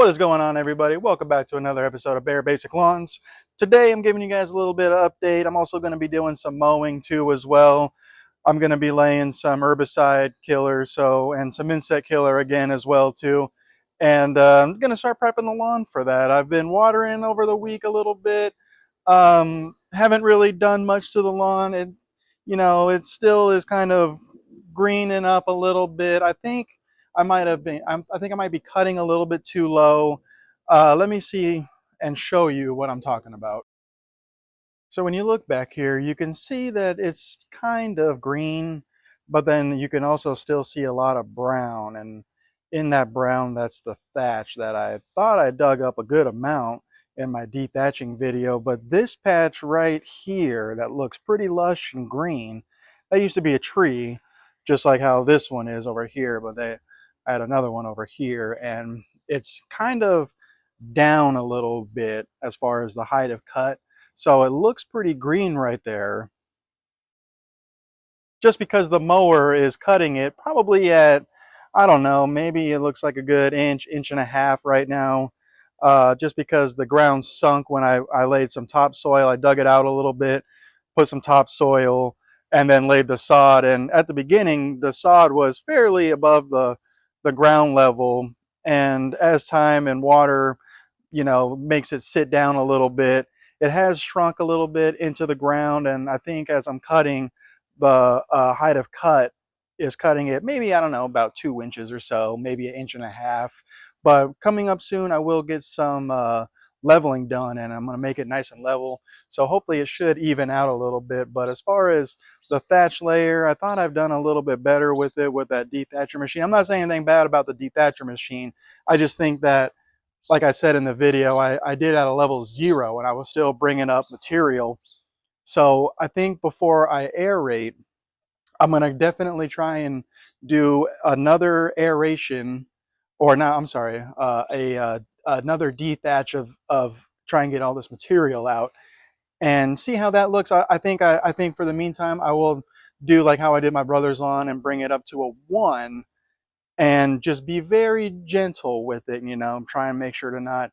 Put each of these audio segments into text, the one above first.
What is going on, everybody? Welcome back to another episode of Bare Basic Lawns. Today I'm giving you guys a little bit of update. I'm also going to be doing some mowing too as well. I'm going to be laying some herbicide killer and some insect killer again as well too. And I'm going to start prepping the lawn for that. I've been watering over the week a little bit. Haven't really done much to the lawn. It still is kind of greening up a little bit. I think I might be cutting a little bit too low. Let me see and show you what I'm talking about. So when you look back here, you can see that it's kind of green, but then you can also still see a lot of brown. And in that brown, that's the thatch that I thought I dug up a good amount in my dethatching video. But this patch right here that looks pretty lush and green, that used to be a tree, just like how this one is over here, but I had another one over here, and it's kind of down a little bit as far as the height of cut. So it looks pretty green right there, just because the mower is cutting it probably at, I don't know, maybe it looks like a good inch and a half right now. Just because the ground sunk when I laid some topsoil. I dug it out a little bit, put some topsoil, and then laid the sod. And at the beginning, the sod was fairly above the ground level. And as time and water, makes it sit down a little bit, it has shrunk a little bit into the ground. And I think as I'm cutting, the height of cut is cutting it maybe, I don't know, about 2 inches or so, maybe an inch and a half. But coming up soon, I will get some leveling done, and I'm going to make it nice and level. So hopefully it should even out a little bit. But as far as the thatch layer, I thought I've done a little bit better with it with that dethatcher machine. I'm not saying anything bad about the dethatcher machine. I just think that, like I said in the video, I did at a level 0, and I was still bringing up material. So I think before I aerate, I'm going to definitely try and do another aeration, or not, I'm sorry, another dethatch of try and get all this material out and see how that looks. I think for the meantime, I will do like how I did my brother's lawn and bring it up to a 1 and just be very gentle with it. Try and make sure to not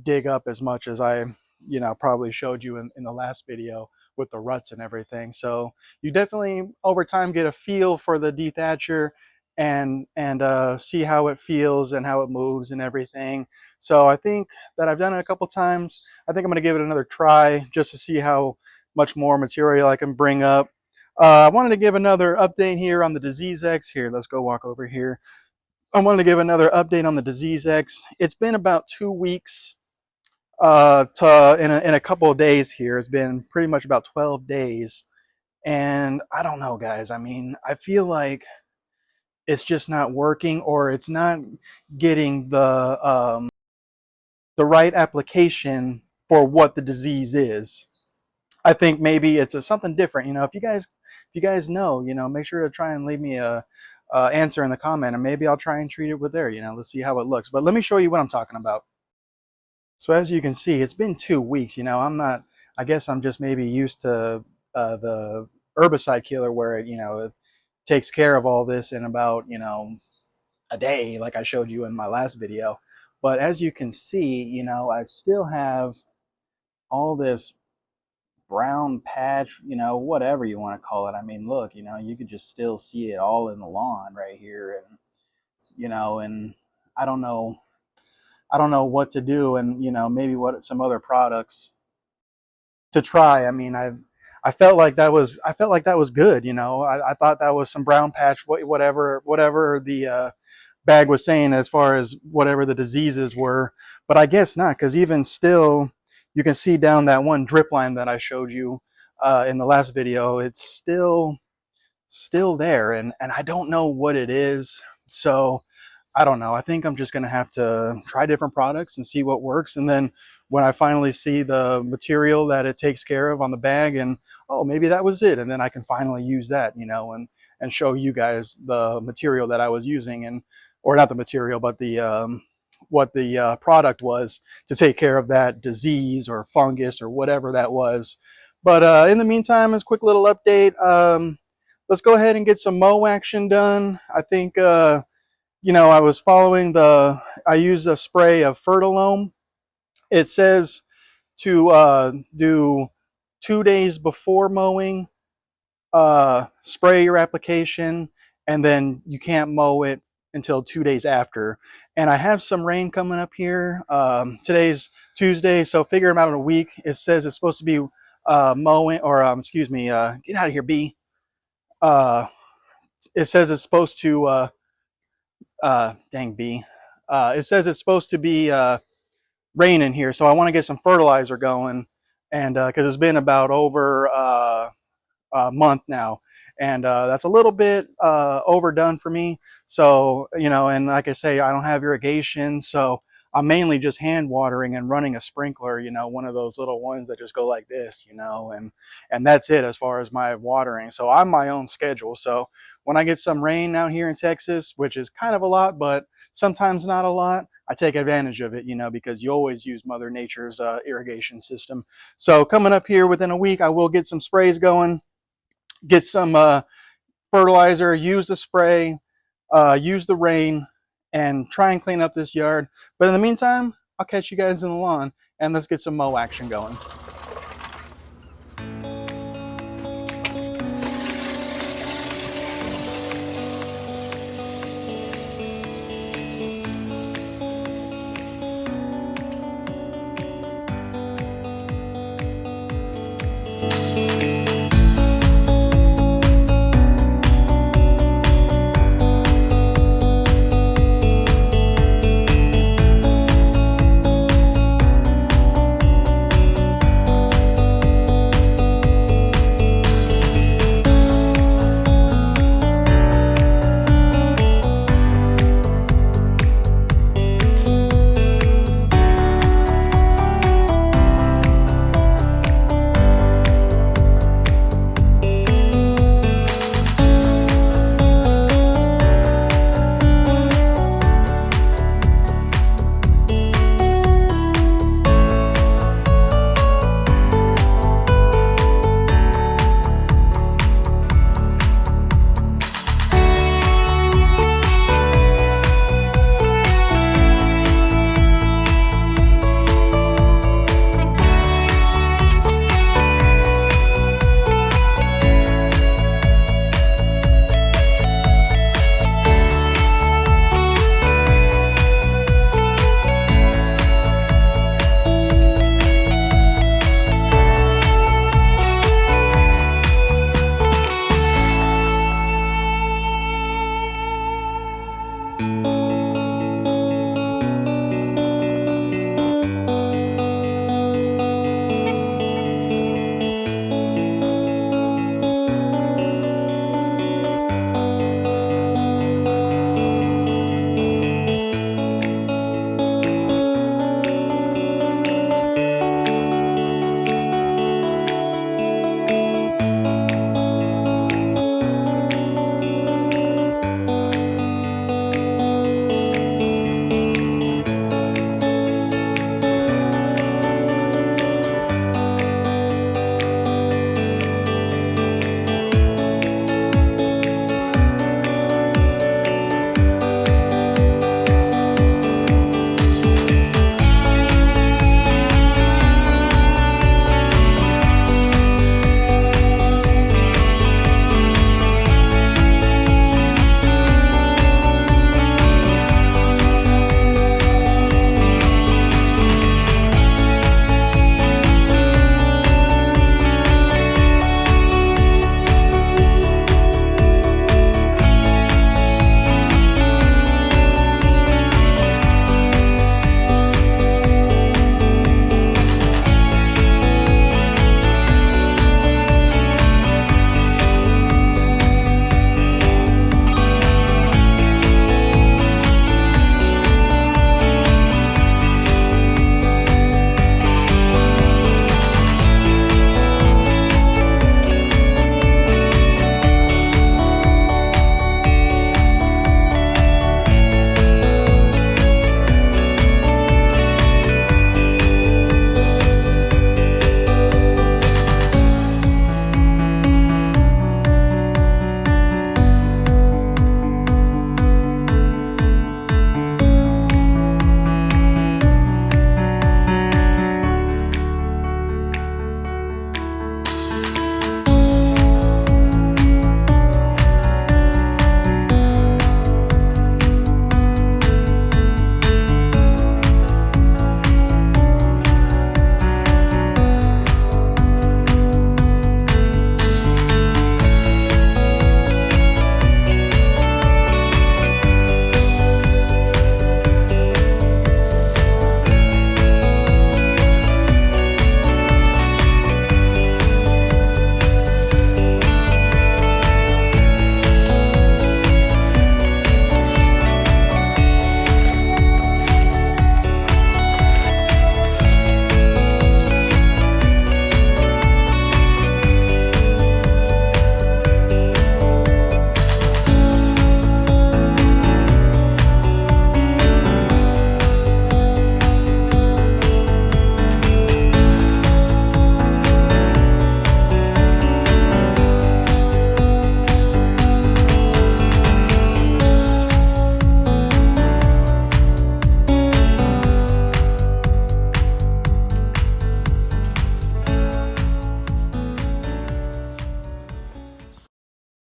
dig up as much as I probably showed you in the last video with the ruts and everything. So you definitely over time get a feel for the dethatcher and see how it feels and how it moves and everything. So I think that I've done it a couple times. I think I'm going to give it another try just to see how much more material I can bring up. I wanted to give another update here on the Disease X. Here, let's go walk over here. I wanted to give another update on the Disease X. It's been about 2 weeks in a couple of days here. It's been pretty much about 12 days. And I don't know, guys. I mean, I feel like it's just not working, or it's not getting the right application for what the disease is. I think maybe it's something different. If you guys know, make sure to try and leave me a answer in the comment, and maybe I'll try and treat it with there. Let's see how it looks. But let me show you what I'm talking about. So as you can see, it's been 2 weeks. I guess I'm just maybe used to the herbicide killer where it takes care of all this in about, a day, like I showed you in my last video. But as you can see, I still have all this brown patch, whatever you want to call it. I mean, look, you could just still see it all in the lawn right here. And, and I don't know what to do, and maybe what some other products to try. I mean, I felt like that was good. I thought that was some brown patch, whatever the bag was saying as far as whatever the diseases were. But I guess not, because even still, you can see down that one drip line that I showed you in the last video. It's still there, and I don't know what it is. So I don't know. I think I'm just gonna have to try different products and see what works. And then when I finally see the material that it takes care of on the bag, and oh, maybe that was it, and then I can finally use that, and show you guys the material that I was using, and or not the material, but the what the product was to take care of that disease or fungus or whatever that was. But in the meantime, as a quick little update, let's go ahead and get some mow action done. I think you know, I was following I used a spray of Fertilome. It says to do 2 days before mowing, spray your application, and then you can't mow it until 2 days after. And I have some rain coming up here. Today's Tuesday, so figure about a week. It says it's supposed to be mowing, or excuse me, get out of here, bee. It says it's supposed to, dang bee. It says it's supposed to be raining here, so I want to get some fertilizer going, and because it's been about over month now, and that's a little bit overdone for me. So, you know, and like I say, I don't have irrigation, so I'm mainly just hand watering and running a sprinkler, you know, one of those little ones that just go like this, you know, and that's it as far as my watering. So I'm my own schedule. So when I get some rain out here in Texas, which is kind of a lot, but sometimes not a lot, I take advantage of it, you know, because you always use Mother Nature's irrigation system. So coming up here within a week, I will get some sprays going, get some fertilizer, use the spray, use the rain, and try and clean up this yard. But in the meantime, I'll catch you guys in the lawn, and let's get some mow action going.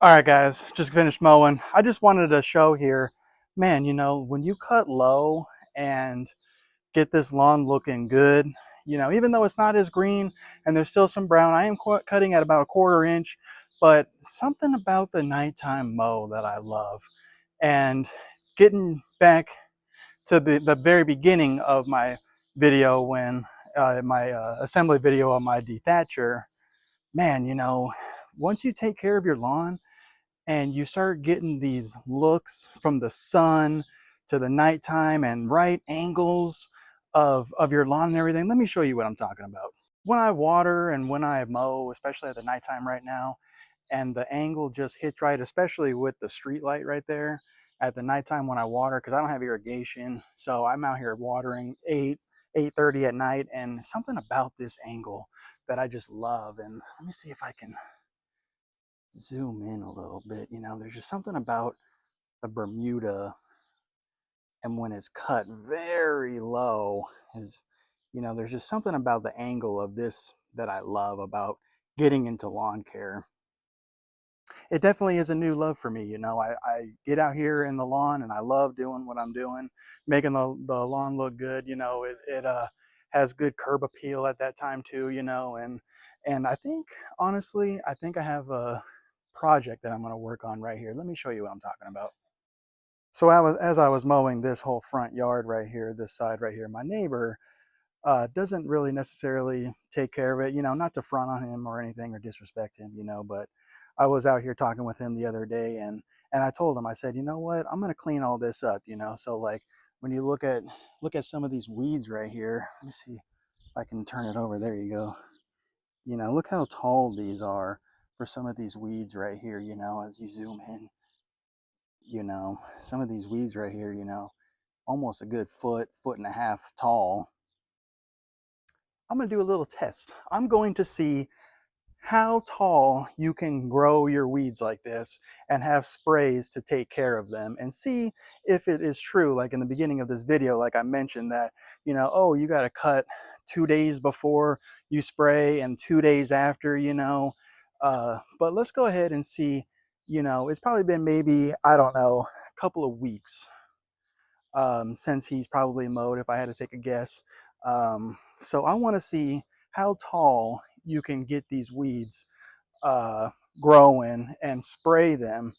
All right, guys, just finished mowing. I just wanted to show here, man, you know, when you cut low and get this lawn looking good, you know, even though it's not as green and there's still some brown, I am cutting at about a 1/4 inch, but something about the nighttime mow that I love. And getting back to the very beginning of my video when my assembly video of my dethatcher, man, you know, once you take care of your lawn, and you start getting these looks from the sun to the nighttime and right angles of your lawn and everything. Let me show you what I'm talking about. When I water and when I mow, especially at the nighttime right now, and the angle just hits right, especially with the street light right there at the nighttime when I water, because I don't have irrigation. So I'm out here watering 8:30 at night, and something about this angle that I just love. And let me see if I can zoom in a little bit. You know, there's just something about the Bermuda, and when it's cut very low, is, you know, there's just something about the angle of this that I love about getting into lawn care. It definitely is a new love for me. You know, I get out here in the lawn and I love doing what I'm doing, making the lawn look good. You know, it has good curb appeal at that time too, you know, and I think, honestly, I think I have a project that I'm going to work on right here. Let me show you what I'm talking about. So as I was mowing this whole front yard right here, this side right here, my neighbor doesn't really necessarily take care of it, you know, not to front on him or anything or disrespect him, you know, but I was out here talking with him the other day, and I told him, I said, you know what, I'm going to clean all this up, you know. So like when you look at some of these weeds right here, let me see if I can turn it over. There you go. You know, look how tall these are for some of these weeds right here, you know, as you zoom in. You know, some of these weeds right here, you know, almost a good foot and a half tall. I'm going to do a little test. I'm going to see how tall you can grow your weeds like this and have sprays to take care of them, and see if it is true, like in the beginning of this video, like I mentioned, that, you know, oh, you got to cut 2 days before you spray and 2 days after, you know. But let's go ahead and see. You know, it's probably been maybe, I don't know, a couple of weeks since he's probably mowed, if I had to take a guess. So I want to see how tall you can get these weeds uh, growing and spray them,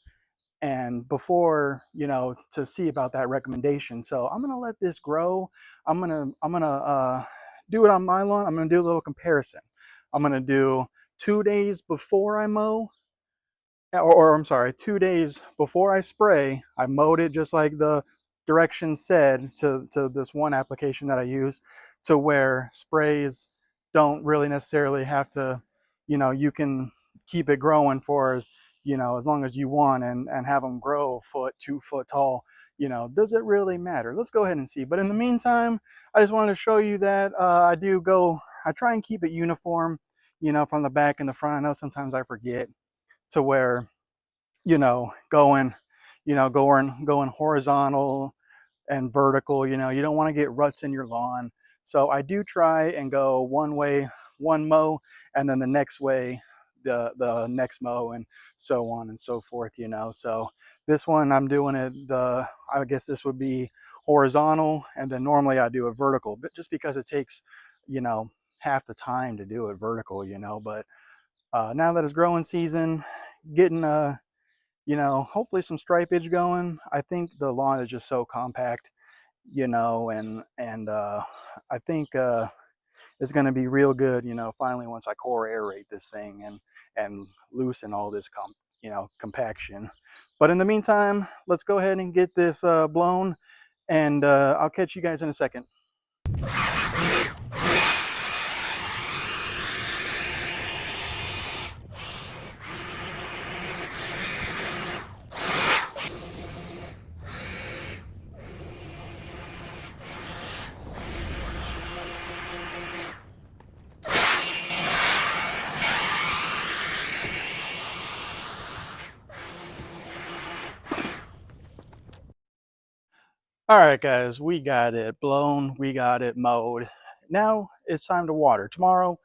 and before, you know, to see about that recommendation. So I'm gonna let this grow. I'm gonna do it on my lawn. I'm gonna do a little comparison. I'm gonna do 2 days before I mow, or I'm sorry, 2 days before I spray. I mowed it just like the directions said to this one application that I use, to where sprays don't really necessarily have to, you know, you can keep it growing for, as you know, as long as you want, and have them grow a foot, 2 foot tall. You know, does it really matter? Let's go ahead and see. But in the meantime, I just wanted to show you that I try and keep it uniform, you know, from the back and the front. I know sometimes I forget, to where, you know, going horizontal and vertical. You know, you don't want to get ruts in your lawn. So I do try and go one way, one mow, and then the next way, the next mow, and so on and so forth, you know. So this one I'm doing it, I guess this would be horizontal, and then normally I do a vertical, but just because it takes, you know, half the time to do it vertical, you know. But now that it's growing season, getting you know, hopefully some stripage going. I think the lawn is just so compact, you know, and I think it's going to be real good, you know, finally, once I core aerate this thing and loosen all this you know, compaction. But in the meantime, let's go ahead and get this blown, and I'll catch you guys in a second. All right, guys, we got it blown, we got it mowed. Now it's time to water. Tomorrow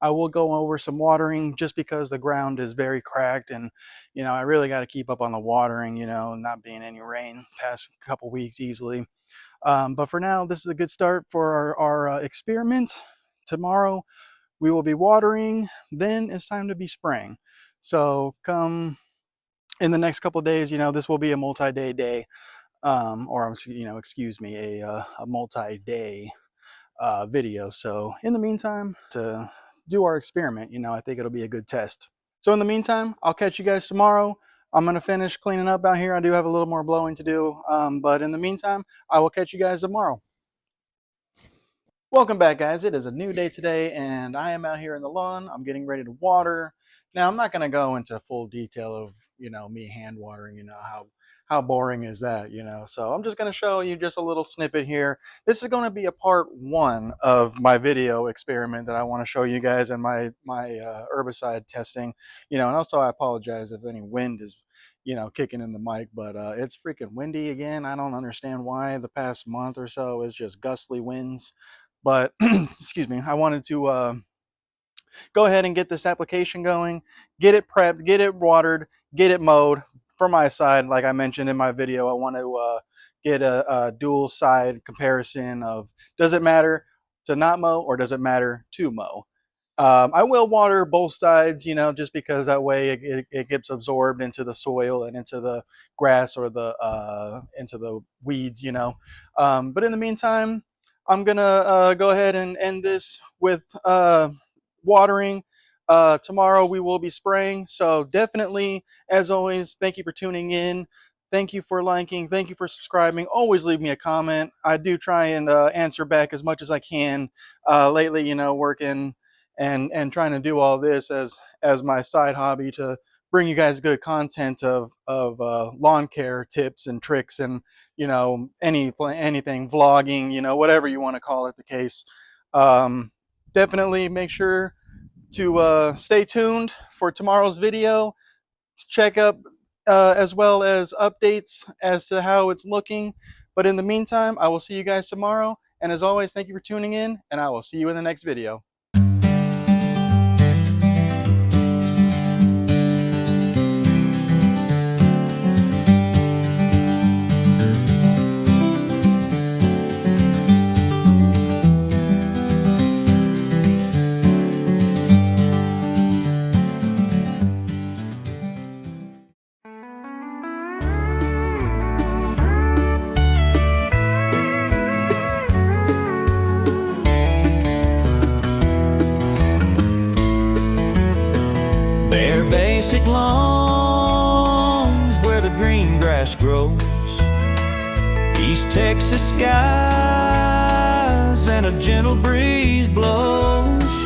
I will go over some watering just because the ground is very cracked, and I really got to keep up on the watering, not being any rain past couple weeks easily. But for now, this is a good start for our experiment. Tomorrow we will be watering, then it's time to be spraying. So come in the next couple of days, this will be a multi-day day, or excuse me, a multi-day video. So in the meantime, to do our experiment, I think it'll be a good test. So in the meantime, I'll catch you guys tomorrow. I'm going to finish cleaning up out here. I do have a little more blowing to do, but in the meantime, I will catch you guys tomorrow. Welcome back, guys. It is a new day today, and I am out here in the lawn. I'm getting ready to water. Now, I'm not going to go into full detail of, me hand watering, how boring is that, So I'm just going to show you just a little snippet here. This is going to be a part 1 of my video experiment that I want to show you guys, and my herbicide testing, and also I apologize if any wind is kicking in the mic, but it's freaking windy again. I don't understand why. The past month or so is just gustly winds. But excuse me, I wanted to go ahead and get this application going, get it prepped, get it watered, get it mowed. For my side, like I mentioned in my video, I want to get a dual side comparison of, does it matter to not mow or does it matter to mow? I will water both sides, just because that way it gets absorbed into the soil and into the grass or into the weeds, But in the meantime, I'm gonna go ahead and end this with watering. Tomorrow we will be spraying. So definitely, as always, thank you for tuning in. Thank you for liking. Thank you for subscribing. Always leave me a comment. I do try and answer back as much as I can. Lately, working and trying to do all this as my side hobby to bring you guys good content of lawn care tips and tricks, and anything vlogging, whatever you want to call it the case. Definitely make sure to stay tuned for tomorrow's video. Check up as well as updates as to how it's looking. But in the meantime, I will see you guys tomorrow, and as always, thank you for tuning in, and I will see you in the next video. Basic lawns where the green grass grows, East Texas skies and a gentle breeze blows.